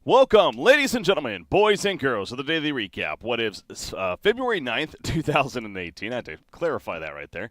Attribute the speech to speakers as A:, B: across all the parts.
A: Welcome, ladies and gentlemen, boys and girls, to the Daily Recap. What is February 9th, 2018? I had to clarify that right there.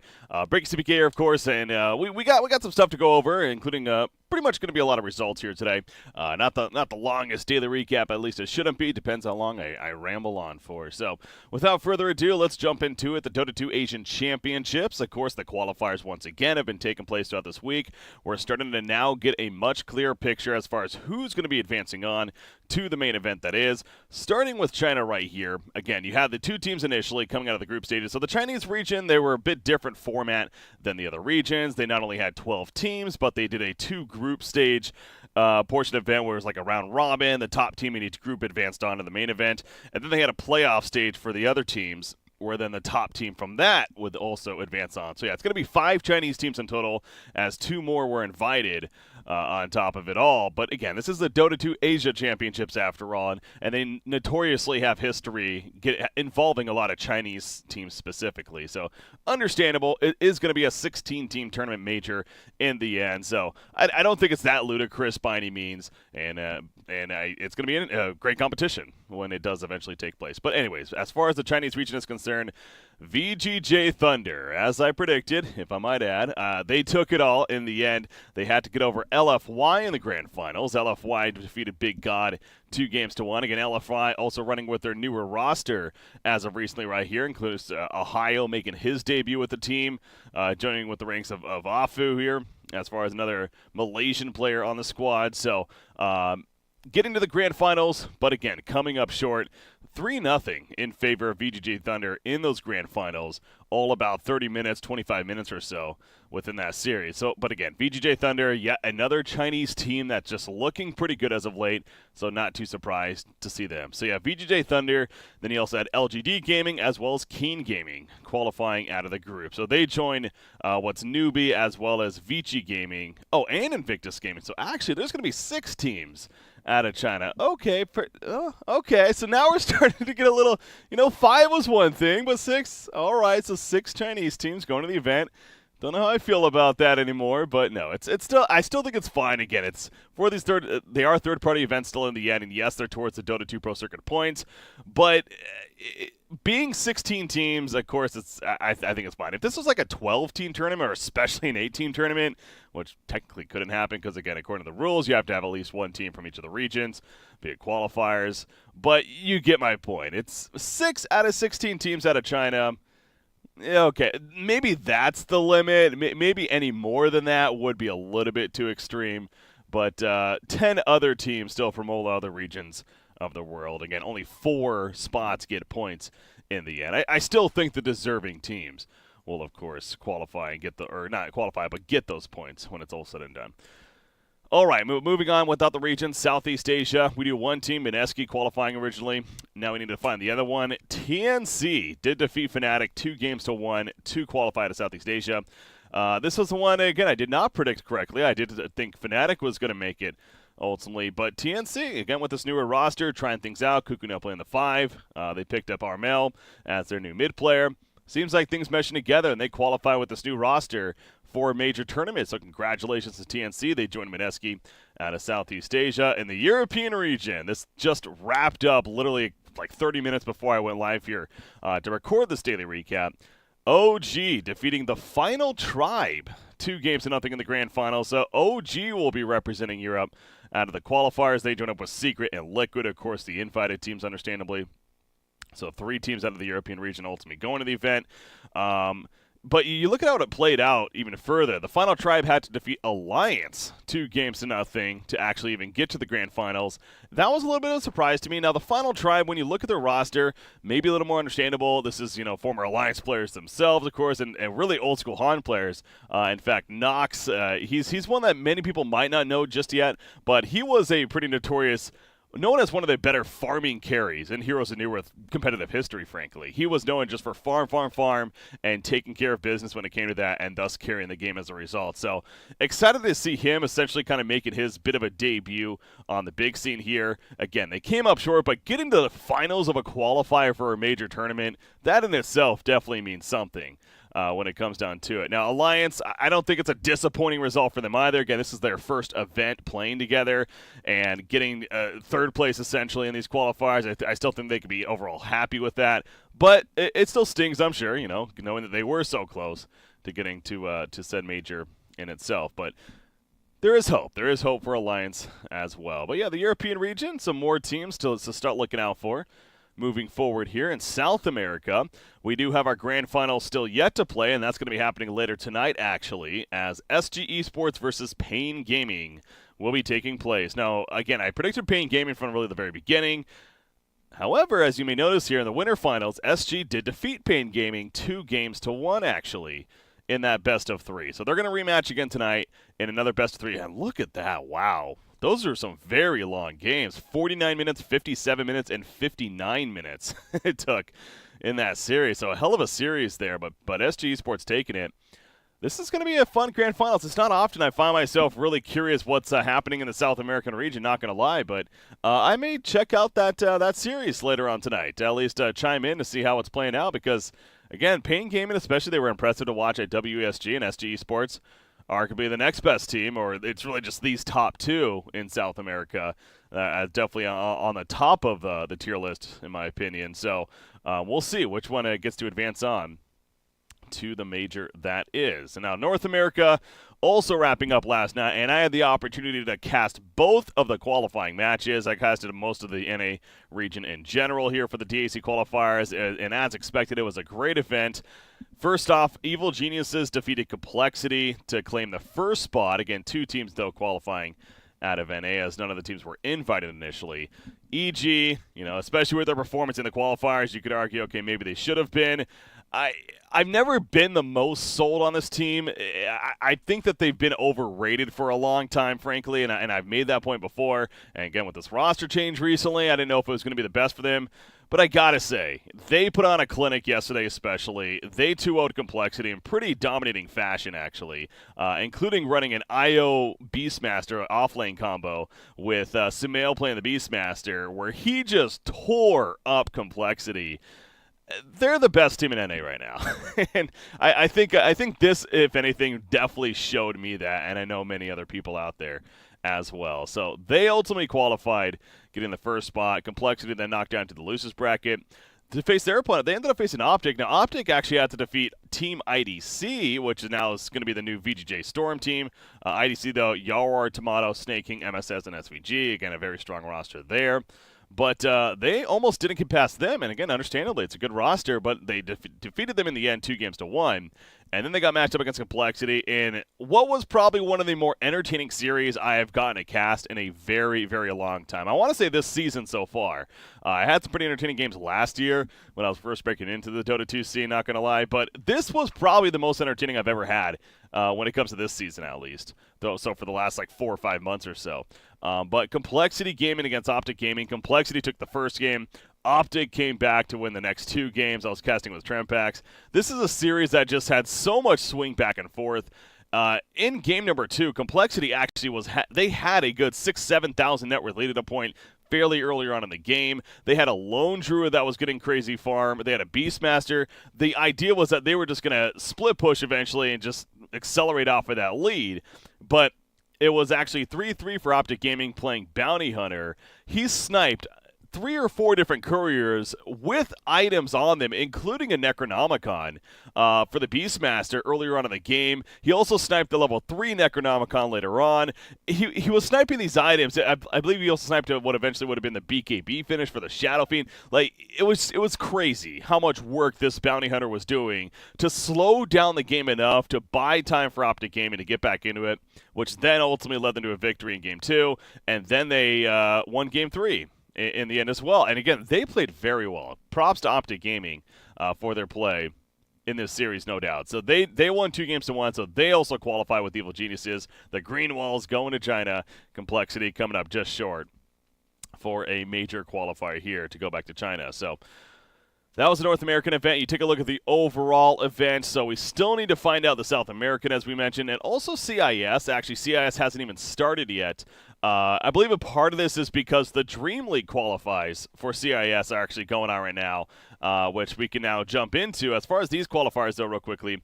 A: Break CPK here, of course, and we got some stuff to go over, including pretty much going to be a lot of results here today. Not the longest Daily Recap, at least it shouldn't be. Depends how long I ramble on for. So, without further ado, let's jump into it. The Dota 2 Asian Championships. Of course, the qualifiers once again have been taking place throughout this week. We're starting to now get a much clearer picture as far as who's going to be advancing on to the main event, that is. Starting with China right here. Again, you had the two teams initially coming out of the group stages. So the Chinese region, they were a bit different format than the other regions. They not only had 12 teams, but they did a two-group stage portion of the event where it was like a round robin. The top team in each group advanced on to the main event. And then they had a playoff stage for the other teams, where then the top team from that would also advance on. So yeah, it's going to be 5 Chinese teams in total, as 2 more were invited on top of it all. But again, this is the Dota 2 Asia Championships after all, and they notoriously have history involving a lot of Chinese teams specifically. So understandable. It is going to be a 16-team tournament major in the end. So I don't think it's that ludicrous by any means, and it's going to be a great competition when it does eventually take place. But anyways, as far as the Chinese region is concerned, VGJ Thunder, as I predicted, if I might add, they took it all in the end. They had to get over LFY in the grand finals. LFY defeated Big God 2-1. Again, LFY also running with their newer roster as of recently right here, includes Ohio making his debut with the team, joining with the ranks of Afu here, as far as another Malaysian player on the squad. So, getting to the grand finals, but again, coming up short, 3-0 in favor of VGJ Thunder in those grand finals, all about 30 minutes, 25 minutes or so within that series. So, but again, VGJ Thunder, yet another Chinese team that's just looking pretty good as of late, so not too surprised to see them. So yeah, VGJ Thunder, then you also had LGD Gaming as well as Keen Gaming qualifying out of the group. So they join what's Newbie as well as Vici Gaming, and Invictus Gaming. So actually, there's going to be 6 teams out of China. Okay, so now we're starting to get a little, 5 was one thing, but 6, all right, so 6 Chinese teams going to the event. Don't know how I feel about that anymore, but no, it's still, I still think it's fine. Again, it's for these they are third-party events still in the end, and yes, they're towards the Dota 2 Pro Circuit points, but being 16 teams, of course, I think it's fine. If this was like a 12-team tournament, or especially an 8-team tournament, which technically couldn't happen because, again, according to the rules, you have to have at least one team from each of the regions, be it qualifiers, but you get my point. It's 6 out of 16 teams out of China. Okay, maybe that's the limit. Maybe any more than that would be a little bit too extreme. But 10 other teams still from all other regions of the world. Again, only 4 spots get points in the end. I still think the deserving teams will, of course, qualify and get not qualify, but get those points when it's all said and done. All right, moving on without the region, Southeast Asia. We do one team, GESC, qualifying originally. Now we need to find the other one. TNC did defeat Fnatic 2-1 to qualify to Southeast Asia. This was the one, again, I did not predict correctly. I did think Fnatic was going to make it ultimately, but TNC, again, with this newer roster, trying things out. Kuku now playing the 5. They picked up Armel as their new mid player. Seems like things meshing together, and they qualify with this new roster for a major tournament. So congratulations to TNC. They joined GESC out of Southeast Asia in the European region. This just wrapped up literally like 30 minutes before I went live here to record this daily recap. OG defeating the Final Tribe 2-0 in the grand final. So OG will be representing Europe out of the qualifiers. They join up with Secret and Liquid, of course, the invited teams, understandably. So 3 teams out of the European region ultimately going to the event. But you look at how it played out even further. The Final Tribe had to defeat Alliance 2-0 to actually even get to the grand finals. That was a little bit of a surprise to me. Now, the Final Tribe, when you look at their roster, maybe a little more understandable. This is, former Alliance players themselves, of course, and really old-school Han players. In fact, Nox, he's one that many people might not know just yet, but he was a pretty notorious, known as one of the better farming carries in Heroes of Newerth competitive history, frankly. He was known just for farm, and taking care of business when it came to that, and thus carrying the game as a result. So, excited to see him essentially kind of making his bit of a debut on the big scene here. Again, they came up short, but getting to the finals of a qualifier for a major tournament, that in itself definitely means something. when it comes down to it. Now, Alliance, I don't think it's a disappointing result for them either. Again, this is their first event playing together and getting third place essentially in these qualifiers. I still think they could be overall happy with that, but it still stings, I'm sure, knowing that they were so close to getting to said major in itself. But there is hope. There is hope for Alliance as well. But yeah, the European region, some more teams to start looking out for. Moving forward here in South America, we do have our grand final still yet to play, and that's going to be happening later tonight, actually, as SG Esports versus Pain Gaming will be taking place. Now, again, I predicted Pain Gaming from really the very beginning. However, as you may notice here in the winter finals, SG did defeat Pain Gaming 2-1, actually, in that best of 3. So they're going to rematch again tonight in another best of 3. And look at that. Wow. Those are some very long games. 49 minutes, 57 minutes, and 59 minutes it took in that series. So a hell of a series there, but SG Esports taking it. This is going to be a fun grand finals. It's not often I find myself really curious what's happening in the South American region, not going to lie, but I may check out that series later on tonight, at least chime in to see how it's playing out, because, again, Pain Gaming especially, they were impressive to watch at WSG and SG Esports. Arguably the next best team, or it's really just these top two in South America, definitely on the top of the tier list, in my opinion. So we'll see which one gets to advance on to the major that is. And now North America also wrapping up last night, and I had the opportunity to cast both of the qualifying matches. I casted most of the NA region in general here for the DAC Qualifiers, and as expected, it was a great event. First off, Evil Geniuses defeated Complexity to claim the first spot. Again, 2 teams, though, qualifying out of NA, as none of the teams were invited initially. EG, especially with their performance in the qualifiers, you could argue, okay, maybe they should have been. I've never been the most sold on this team. I think that they've been overrated for a long time, frankly, and I've made that point before. And again, with this roster change recently, I didn't know if it was going to be the best for them. But I got to say, they put on a clinic yesterday especially. They 2-0'd Complexity in pretty dominating fashion, actually, including running an IO Beastmaster offlane combo with Sumail playing the Beastmaster, where he just tore up Complexity. They're the best team in NA right now. And I think this, if anything, definitely showed me that, and I know many other people out there as well. So they ultimately qualified, getting the first spot. Complexity then knocked down to the losers bracket. To face their opponent, they ended up facing Optic. Now, Optic actually had to defeat Team IDC, which is now going to be the new VGJ Storm team. IDC, though, Yarwar, Tomato, Snake King, MSS, and SVG. Again, a very strong roster there. But they almost didn't get past them, and again, understandably, it's a good roster, but they defeated them in the end 2-1. And then they got matched up against Complexity in what was probably one of the more entertaining series I have gotten to cast in a very, very long time. I want to say this season so far. I had some pretty entertaining games last year when I was first breaking into the Dota 2 scene, not going to lie, but this was probably the most entertaining I've ever had when it comes to this season, at least. So for the last 4 or 5 months or so. But Complexity Gaming against Optic Gaming. Complexity took the first game. Optic came back to win the next 2 games. I was casting with Trempax. This is a series that just had so much swing back and forth. In game number 2, Complexity actually they had a good 6,000-7,000 net worth lead at a point fairly earlier on in the game. They had a lone druid that was getting crazy farm. They had a Beastmaster. The idea was that they were just going to split push eventually and just accelerate off of that lead. But it was actually 3-3 for Optic Gaming playing Bounty Hunter. He sniped 3 or 4 different couriers with items on them, including a Necronomicon for the Beastmaster earlier on in the game. He also sniped the level 3 Necronomicon later on. He was sniping these items. I believe he also sniped what eventually would have been the BKB finish for the Shadow Fiend. It was crazy how much work this Bounty Hunter was doing to slow down the game enough to buy time for Optic Gaming to get back into it, which then ultimately led them to a victory in Game 2, and then they won Game 3. In the end as well. And again, they played very well. Props to Optic Gaming for their play in this series, no doubt. So they won 2-1, so they also qualify with Evil Geniuses. The Green Walls going to China. Complexity coming up just short for a major qualifier here to go back to China. So That was the North American event. You take a look at the overall event. So we still need to find out the South American, as we mentioned, and also CIS. Actually, CIS hasn't even started yet. I believe a part of this is because the Dream League qualifies for CIS are actually going on right now, which we can now jump into. As far as these qualifiers, though, real quickly,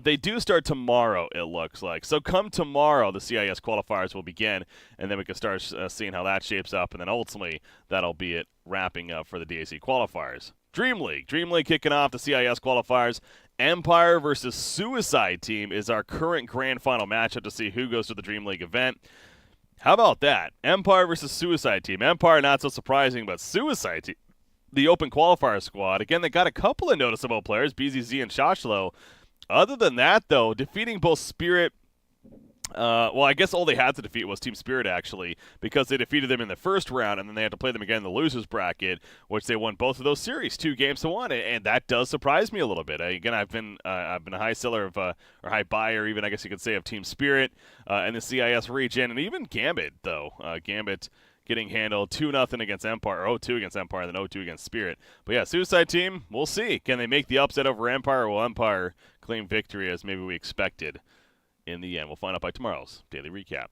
A: they do start tomorrow, it looks like. So come tomorrow, the CIS qualifiers will begin, and then we can start seeing how that shapes up, and then ultimately that'll be it wrapping up for the DAC qualifiers. Dream League kicking off the CIS qualifiers. Empire versus Suicide Team is our current grand final matchup to see who goes to the Dream League event. How about that? Empire versus Suicide Team. Empire, not so surprising, but Suicide Team, the open qualifier squad. Again, they got a couple of noticeable players, BZZ and Shashlo. Other than that, though, defeating both Spirit, well, I guess all they had to defeat was Team Spirit, actually, because they defeated them in the first round, and then they had to play them again in the losers bracket, which they won both of those series, 2-1, and that does surprise me a little bit. Again, I've been a high seller of, or high buyer, even I guess you could say, of Team Spirit in the CIS region, and even Gambit, though. Gambit getting handled 2-0 against Empire, or 0-2 against Empire, and then 0-2 against Spirit. But yeah, Suicide Team, we'll see. Can they make the upset over Empire, or will Empire claim victory as maybe we expected in the end? We'll find out by tomorrow's Daily Recap.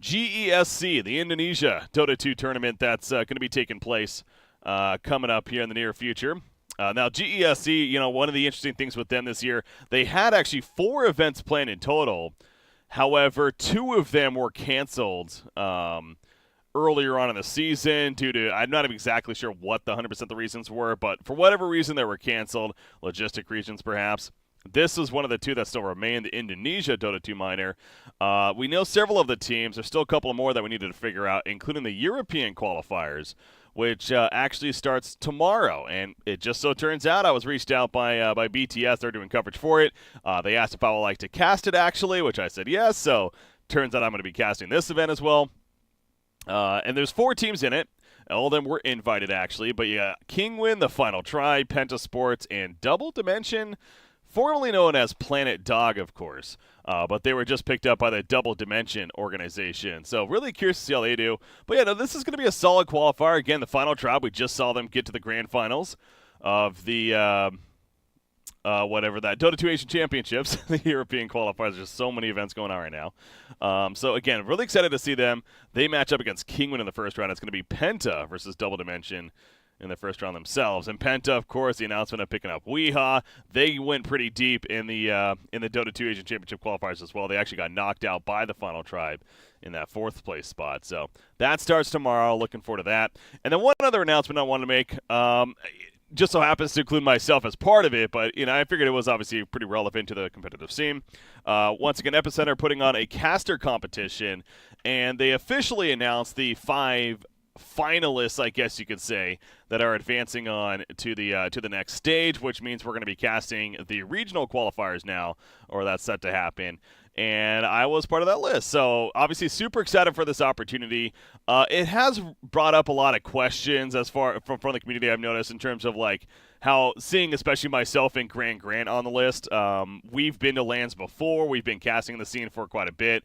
A: GESC, the Indonesia Dota 2 tournament that's going to be taking place coming up here in the near future. Now, GESC, one of the interesting things with them this year, they had actually 4 events planned in total. However, 2 of them were canceled earlier on in the season due to, I'm not exactly sure what the 100% the reasons were, but for whatever reason they were canceled, logistic reasons perhaps. This is one of the 2 that still remain, the Indonesia Dota 2 minor. We know several of the teams. There's still a couple more that we needed to figure out, including the European qualifiers, which actually starts tomorrow. And it just so turns out I was reached out by BTS. They're doing coverage for it. They asked if I would like to cast it, actually, which I said yes. So turns out I'm going to be casting this event as well. And there's 4 teams in it. All of them were invited, actually. But yeah, Kingwin, The Final Try, Penta Sports, and Double Dimension, formerly known as Planet Dog, of course. But they were just picked up by the Double Dimension organization. So really curious to see how they do. But yeah, no, this is going to be a solid qualifier. Again, The Final Try, we just saw them get to the grand finals of the Dota 2 Asian Championships, the European qualifiers. There's just so many events going on right now. So again, really excited to see them. They match up against Kingwin in the first round. It's going to be Penta versus Double Dimension in the first round themselves. And Penta, of course, the announcement of picking up Weeha. They went pretty deep in the Dota 2 Asian Championship qualifiers as well. They actually got knocked out by the Final Tribe in that 4th place spot. So that starts tomorrow. Looking forward to that. And then one other announcement I wanted to make. Just so happens to include myself as part of it, but I figured it was obviously pretty relevant to the competitive scene. Once again, Epicenter putting on a caster competition, and they officially announced the 5 finalists, I guess you could say, that are advancing on to the next stage, which means we're going to be casting the regional qualifiers now, or that's set to happen. And I was part of that list. So obviously super excited for this opportunity. It has brought up a lot of questions as far from the community, I've noticed, in terms of like how seeing especially myself and Grant on the list. We've been to LANs before. We've been casting the scene for quite a bit.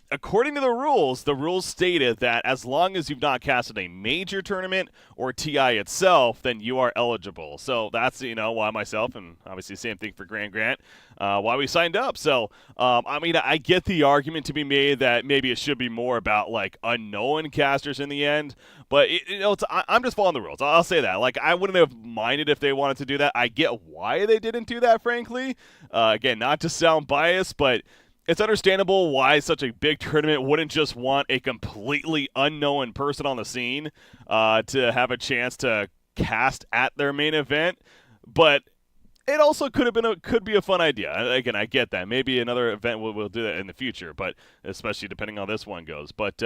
A: According to the rules stated that as long as you've not casted a major tournament or TI itself, then you are eligible. So that's, why myself, and obviously same thing for Grant, why we signed up. So, I get the argument to be made that maybe it should be more about, like, unknown casters in the end. But, I'm just following the rules. I'll say that. Like, I wouldn't have minded if they wanted to do that. I get why they didn't do that, frankly. Again, not to sound biased, but it's understandable why such a big tournament wouldn't just want a completely unknown person on the scene to have a chance to cast at their main event. But it also could be a fun idea. Again, I get that. Maybe another event will do that in the future, but especially depending on how this one goes. But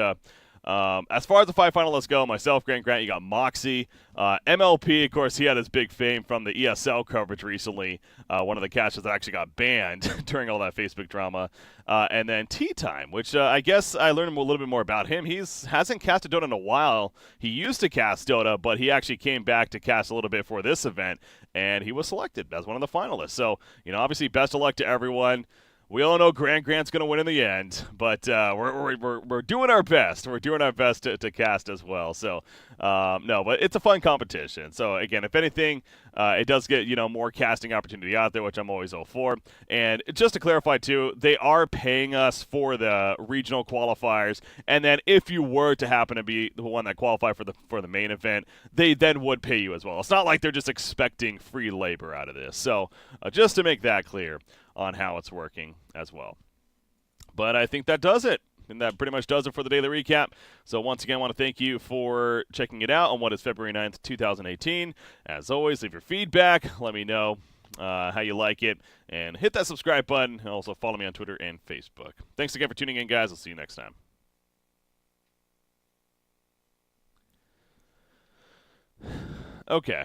A: as far as the 5 finalists go, myself, Grant, you got Moxie. MLP, of course, he had his big fame from the ESL coverage recently. One of the casters that actually got banned during all that Facebook drama. And then Tea Time, which I guess I learned a little bit more about him. He hasn't casted Dota in a while. He used to cast Dota, but he actually came back to cast a little bit for this event, and he was selected as one of the finalists. So, obviously, best of luck to everyone. We all know Grant's going to win in the end, but we're doing our best. We're doing our best to cast as well. So No, but it's a fun competition. So again, if anything, it does get more casting opportunity out there, which I'm always all for. And just to clarify too, they are paying us for the regional qualifiers, and then if you were to happen to be the one that qualified for the main event, they then would pay you as well. It's not like they're just expecting free labor out of this. So just to make that clear on how it's working as well. But I think that does it. And that pretty much does it for the daily recap. So once again, I want to thank you for checking it out on what is February 9th, 2018. As always, leave your feedback. Let me know how you like it. And hit that subscribe button. And also follow me on Twitter and Facebook. Thanks again for tuning in, guys. I'll see you next time. Okay.